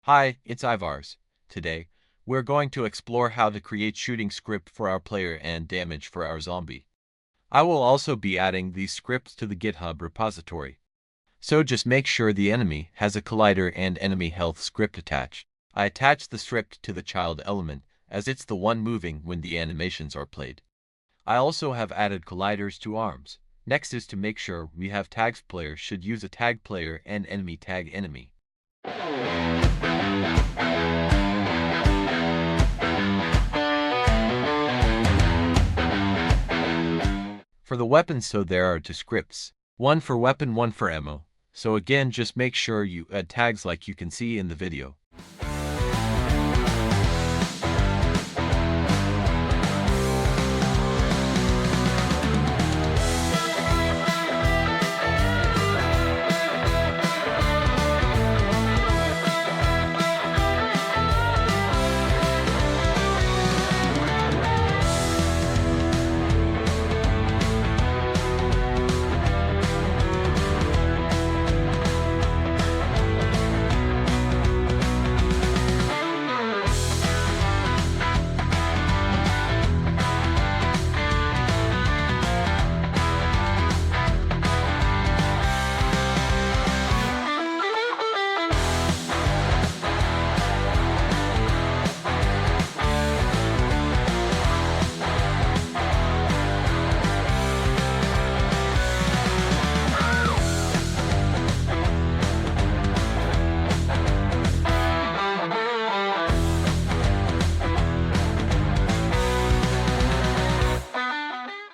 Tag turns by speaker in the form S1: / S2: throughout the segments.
S1: Hi, it's Ivars. Today, we're going to explore how to create shooting script for our player and damage for our zombie. I will also be adding these scripts to the GitHub repository. So just make sure the enemy has a collider and enemy health script attached. I attached the script to the child element as it's the one moving when the animations are played. I also have added colliders to arms. Next is to make sure we have tags. Player should use a tag player and enemy tag enemy. For the weapons, so there are two scripts, one for weapon, one for ammo. So again, just make sure you add tags like you can see in the video.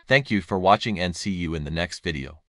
S1: Thank you for watching and see you in the next video.